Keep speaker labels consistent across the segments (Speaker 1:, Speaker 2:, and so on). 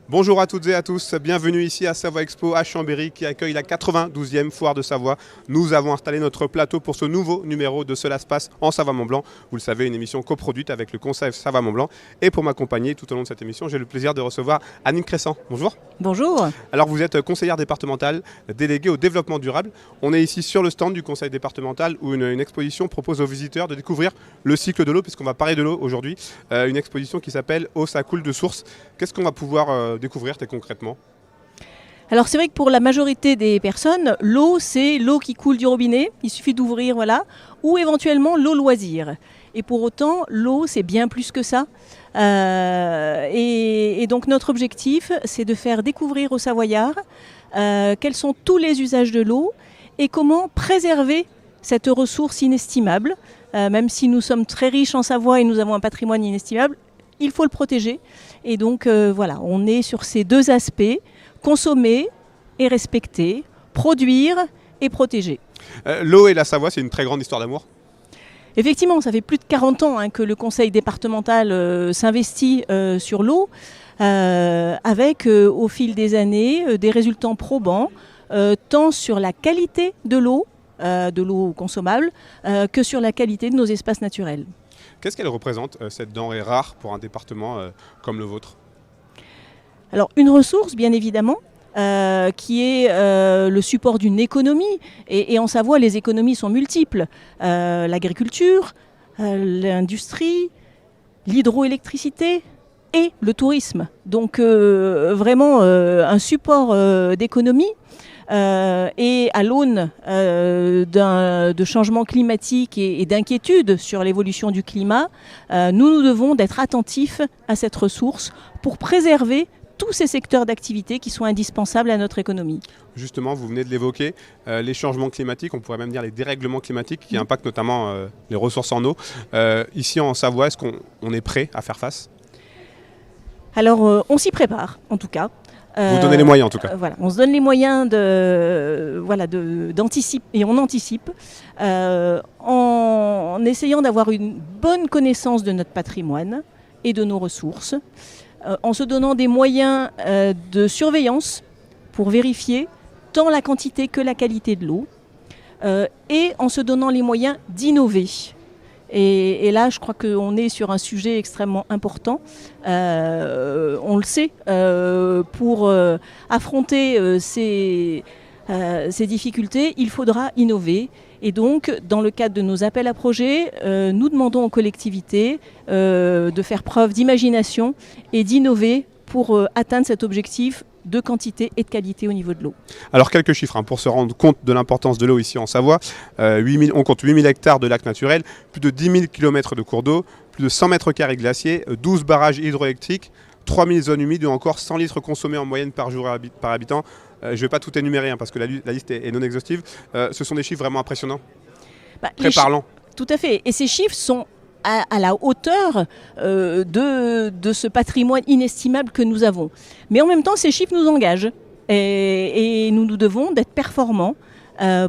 Speaker 1: Bonjour à toutes et à tous, bienvenue ici à Savoie Expo à Chambéry qui accueille la 92e foire de Savoie. Nous avons installé notre plateau pour ce nouveau numéro de Cela se passe en Savoie-Mont-Blanc. Vous le savez, une émission coproduite avec le Conseil Savoie-Mont-Blanc. Et pour m'accompagner tout au long de cette émission, j'ai le plaisir de recevoir Annick Crescent. Bonjour.
Speaker 2: Bonjour.
Speaker 1: Alors vous êtes conseillère départementale déléguée au développement durable. On est ici sur le stand du Conseil départemental où une exposition propose aux visiteurs de découvrir le cycle de l'eau, puisqu'on va parler de l'eau aujourd'hui. Une exposition qui s'appelle Eau, ça coule de source. Qu'est-ce qu'on va pouvoir découvrir très concrètement?
Speaker 2: Alors c'est vrai que pour la majorité des personnes, l'eau c'est l'eau qui coule du robinet, il suffit d'ouvrir, voilà, ou éventuellement l'eau loisir. Et pour autant, l'eau c'est bien plus que ça. Et donc notre objectif c'est de faire découvrir aux Savoyards quels sont tous les usages de l'eau et comment préserver cette ressource inestimable. Même si nous sommes très riches en Savoie et nous avons un patrimoine inestimable, il faut le protéger. Et donc voilà, on est sur ces deux aspects, consommer et respecter, produire et protéger.
Speaker 1: L'eau et la Savoie, c'est une très grande histoire d'amour.
Speaker 2: Effectivement, ça fait plus de 40 ans que le conseil départemental s'investit sur l'eau, avec au fil des années des résultats probants, tant sur la qualité de l'eau consommable, que sur la qualité de nos espaces naturels.
Speaker 1: Qu'est-ce qu'elle représente, cette denrée rare pour un département comme le vôtre?
Speaker 2: Alors une ressource, bien évidemment, qui est le support d'une économie. Et en Savoie, les économies sont multiples. L'agriculture, l'industrie, l'hydroélectricité et le tourisme. Donc vraiment un support d'économie. Et à l'aune de changements climatiques et d'inquiétudes sur l'évolution du climat, nous devons d'être attentifs à cette ressource pour préserver tous ces secteurs d'activité qui sont indispensables à notre économie.
Speaker 1: Justement, vous venez de l'évoquer, les changements climatiques, on pourrait même dire les dérèglements climatiques qui impactent notamment les ressources en eau. Ici en Savoie, est-ce qu'on est prêt à faire face?
Speaker 2: Alors on s'y prépare en tout cas.
Speaker 1: Vous donnez les moyens en tout cas.
Speaker 2: Voilà, on se donne les moyens d'anticiper et on anticipe en essayant d'avoir une bonne connaissance de notre patrimoine et de nos ressources, en se donnant des moyens de surveillance pour vérifier tant la quantité que la qualité de l'eau, et en se donnant les moyens d'innover. Et là, je crois qu'on est sur un sujet extrêmement important. On le sait, pour affronter ces difficultés, il faudra innover. Et donc, dans le cadre de nos appels à projets, nous demandons aux collectivités de faire preuve d'imagination et d'innover pour atteindre cet objectif de quantité et de qualité au niveau de l'eau.
Speaker 1: Alors quelques chiffres pour se rendre compte de l'importance de l'eau ici en Savoie. On compte 8000 hectares de lacs naturels, plus de 10 000 km de cours d'eau, plus de 100 mètres carrés glaciers, 12 barrages hydroélectriques, 3000 zones humides ou encore 100 litres consommés en moyenne par jour par habitant. Je ne vais pas tout énumérer parce que la liste est non exhaustive. Ce sont des chiffres vraiment impressionnants, très parlants.
Speaker 2: Tout à fait. Et ces chiffres sont à la hauteur de ce patrimoine inestimable que nous avons. Mais en même temps, ces chiffres nous engagent et nous devons d'être performants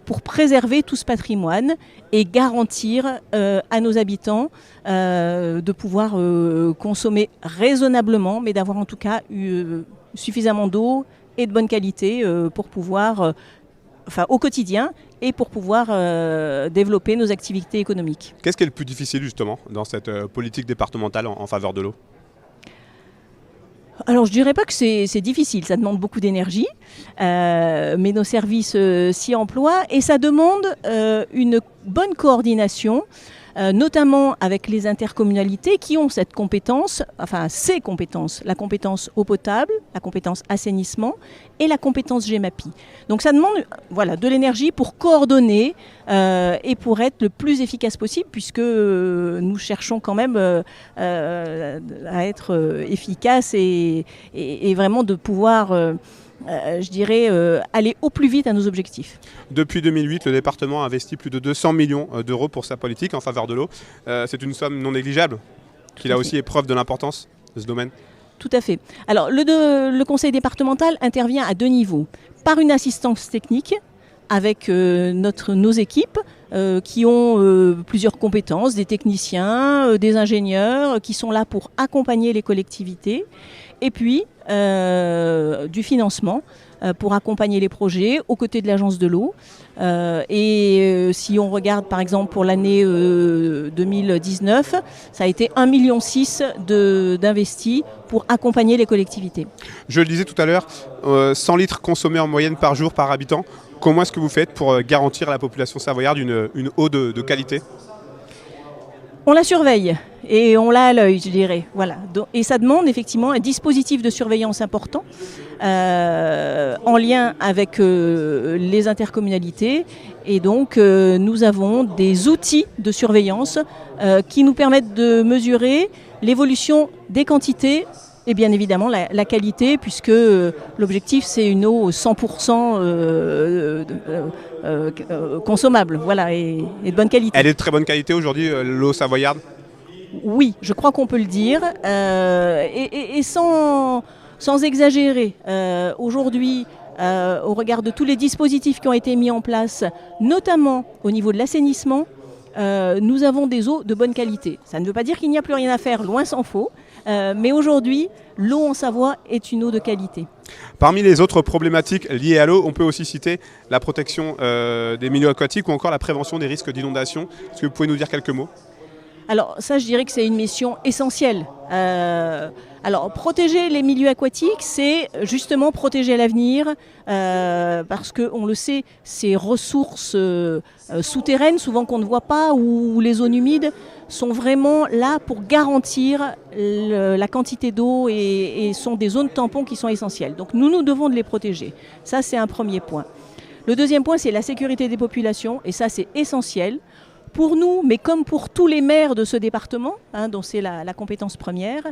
Speaker 2: pour préserver tout ce patrimoine et garantir à nos habitants de pouvoir consommer raisonnablement, mais d'avoir en tout cas suffisamment d'eau et de bonne qualité pour pouvoir, au quotidien, et pour pouvoir développer nos activités économiques.
Speaker 1: Qu'est-ce qui est le plus difficile justement dans cette politique départementale en faveur de l'eau?
Speaker 2: Alors je ne dirais pas que c'est difficile, ça demande beaucoup d'énergie, mais nos services s'y emploient et ça demande une bonne coordination, notamment avec les intercommunalités qui ont cette compétence, enfin ces compétences, la compétence eau potable, la compétence assainissement et la compétence GEMAPI. Donc ça demande de l'énergie pour coordonner et pour être le plus efficace possible puisque nous cherchons quand même à être efficaces et vraiment de pouvoir aller au plus vite à nos objectifs.
Speaker 1: Depuis 2008, le département a investi plus de 200 millions d'euros pour sa politique en faveur de l'eau. C'est une somme non négligeable, qui là aussi est preuve de l'importance de ce domaine.
Speaker 2: Tout à fait. Alors le conseil départemental intervient à deux niveaux. Par une assistance technique, avec nos équipes qui ont plusieurs compétences, des techniciens, des ingénieurs qui sont là pour accompagner les collectivités, et puis du financement pour accompagner les projets aux côtés de l'Agence de l'eau. Si on regarde par exemple pour l'année 2019, ça a été 1,6 million d'investis pour accompagner les collectivités.
Speaker 1: Je le disais tout à l'heure, 100 litres consommés en moyenne par jour par habitant. Comment est-ce que vous faites pour garantir à la population savoyarde une eau de qualité ?
Speaker 2: On la surveille et on l'a à l'œil, je dirais. Voilà. Et ça demande effectivement un dispositif de surveillance important en lien avec les intercommunalités. Et donc, nous avons des outils de surveillance qui nous permettent de mesurer l'évolution des quantités et bien évidemment la qualité, puisque l'objectif c'est une eau 100% consommable, voilà, et de bonne qualité.
Speaker 1: Elle est de très bonne qualité aujourd'hui, l'eau savoyarde ?
Speaker 2: Oui, je crois qu'on peut le dire, et sans exagérer. Aujourd'hui, au regard de tous les dispositifs qui ont été mis en place, notamment au niveau de l'assainissement, nous avons des eaux de bonne qualité. Ça ne veut pas dire qu'il n'y a plus rien à faire, loin s'en faut. Mais aujourd'hui, l'eau en Savoie est une eau de qualité.
Speaker 1: Parmi les autres problématiques liées à l'eau, on peut aussi citer la protection des milieux aquatiques ou encore la prévention des risques d'inondation. Est-ce que vous pouvez nous dire quelques mots ?
Speaker 2: Alors ça, je dirais que c'est une mission essentielle. Alors protéger les milieux aquatiques, c'est justement protéger l'avenir, parce qu'on le sait, ces ressources souterraines, souvent qu'on ne voit pas, ou les zones humides, sont vraiment là pour garantir la quantité d'eau et sont des zones tampons qui sont essentielles. Donc nous devons de les protéger. Ça, c'est un premier point. Le deuxième point, c'est la sécurité des populations, et ça, c'est essentiel. Pour nous, mais comme pour tous les maires de ce département, dont c'est la compétence première.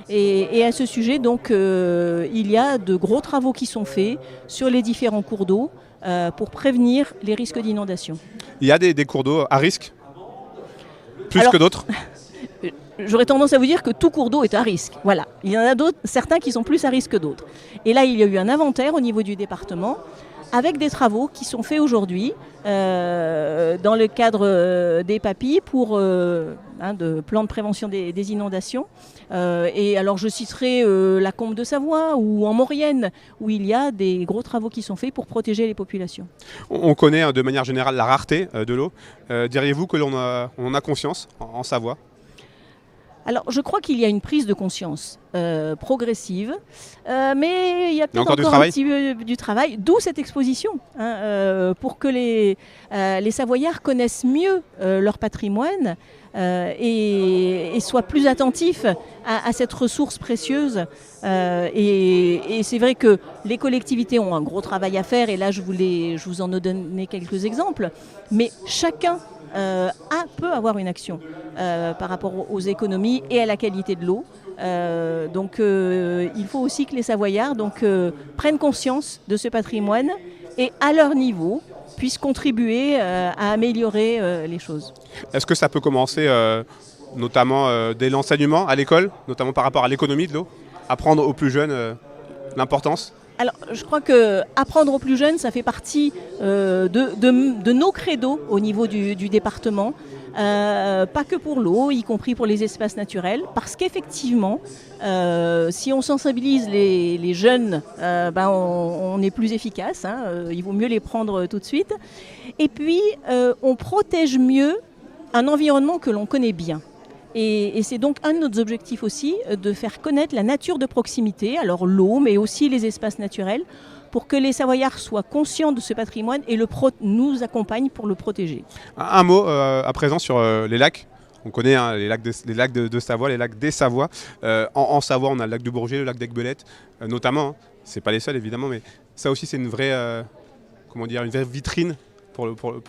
Speaker 2: Et à ce sujet, donc, il y a de gros travaux qui sont faits sur les différents cours d'eau pour prévenir les risques d'inondation.
Speaker 1: Il y a des cours d'eau à risque ? Plus
Speaker 2: Alors,
Speaker 1: que d'autres ?
Speaker 2: J'aurais tendance à vous dire que tout cours d'eau est à risque. Voilà. Il y en a certains qui sont plus à risque que d'autres. Et là, il y a eu un inventaire au niveau du département, avec des travaux qui sont faits aujourd'hui dans le cadre des PAPI pour de plans de prévention des inondations. Et alors je citerai la Combe de Savoie ou en Maurienne, où il y a des gros travaux qui sont faits pour protéger les populations.
Speaker 1: On connaît de manière générale la rareté de l'eau. Diriez-vous que l'on en a conscience en Savoie ?
Speaker 2: Alors, je crois qu'il y a une prise de conscience progressive, mais il y a peut-être encore un petit peu du travail, d'où cette exposition, pour que les Savoyards connaissent mieux leur patrimoine et soient plus attentifs à cette ressource précieuse. Et c'est vrai que les collectivités ont un gros travail à faire, et là je vous en ai donné quelques exemples, mais chacun peut avoir une action par rapport aux économies et à la qualité de l'eau. Donc il faut aussi que les Savoyards prennent conscience de ce patrimoine et à leur niveau puissent contribuer à améliorer les choses.
Speaker 1: Est-ce que ça peut commencer notamment dès l'enseignement à l'école, notamment par rapport à l'économie de l'eau, apprendre aux plus jeunes l'importance ?
Speaker 2: Alors, je crois qu'apprendre aux plus jeunes, ça fait partie de nos credos au niveau du département. Pas que pour l'eau, y compris pour les espaces naturels. Parce qu'effectivement, si on sensibilise les jeunes, on est plus efficace. Il vaut mieux les prendre tout de suite. Et puis, on protège mieux un environnement que l'on connaît bien. Et c'est donc un de nos objectifs aussi, de faire connaître la nature de proximité, alors l'eau, mais aussi les espaces naturels, pour que les Savoyards soient conscients de ce patrimoine et nous accompagnent pour le protéger. Un
Speaker 1: mot à présent sur les lacs. On connaît les lacs de Savoie, les lacs des Savoies. En Savoie, on a le lac de Bourget, le lac d'Aiguebelette, notamment. C'est pas les seuls évidemment, mais ça aussi c'est une vraie, une vraie vitrine pour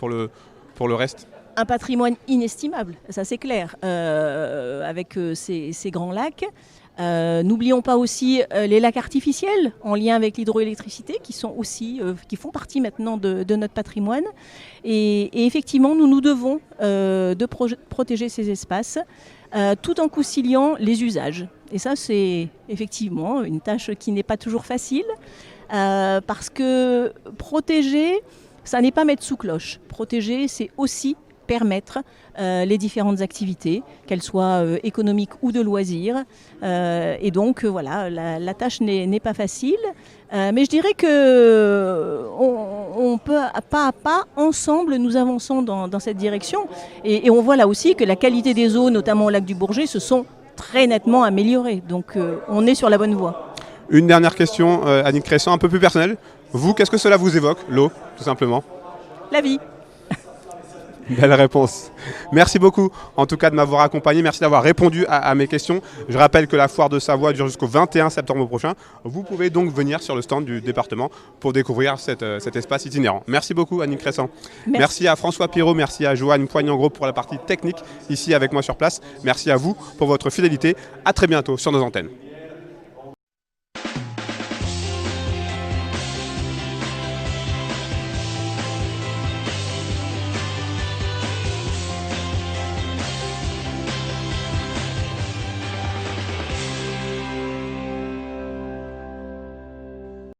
Speaker 1: le reste.
Speaker 2: Un patrimoine inestimable, ça c'est clair, avec ces grands lacs. N'oublions pas aussi les lacs artificiels en lien avec l'hydroélectricité qui font partie maintenant de notre patrimoine. Et effectivement, nous devons protéger ces espaces tout en conciliant les usages. Et ça, c'est effectivement une tâche qui n'est pas toujours facile parce que protéger, Ça n'est pas mettre sous cloche. Protéger, c'est aussi permettre les différentes activités, qu'elles soient économiques ou de loisirs. Et donc, voilà, la tâche n'est pas facile. Mais je dirais que on peut, pas à pas, ensemble, nous avançons dans cette direction. Et on voit là aussi que la qualité des eaux, notamment au lac du Bourget, se sont très nettement améliorées. Donc, on est sur la bonne voie.
Speaker 1: Une dernière question, Annick Cresson, un peu plus personnelle. Vous, qu'est-ce que cela vous évoque, l'eau, tout simplement?
Speaker 2: La vie.
Speaker 1: Belle réponse. Merci beaucoup en tout cas de m'avoir accompagné. Merci d'avoir répondu à mes questions. Je rappelle que la foire de Savoie dure jusqu'au 21 septembre prochain. Vous pouvez donc venir sur le stand du département pour découvrir cet espace itinérant. Merci beaucoup Annick Cresson. Merci à François Pirot, merci à Joanne Poignant-Gros pour la partie technique ici avec moi sur place. Merci à vous pour votre fidélité. À très bientôt sur nos antennes.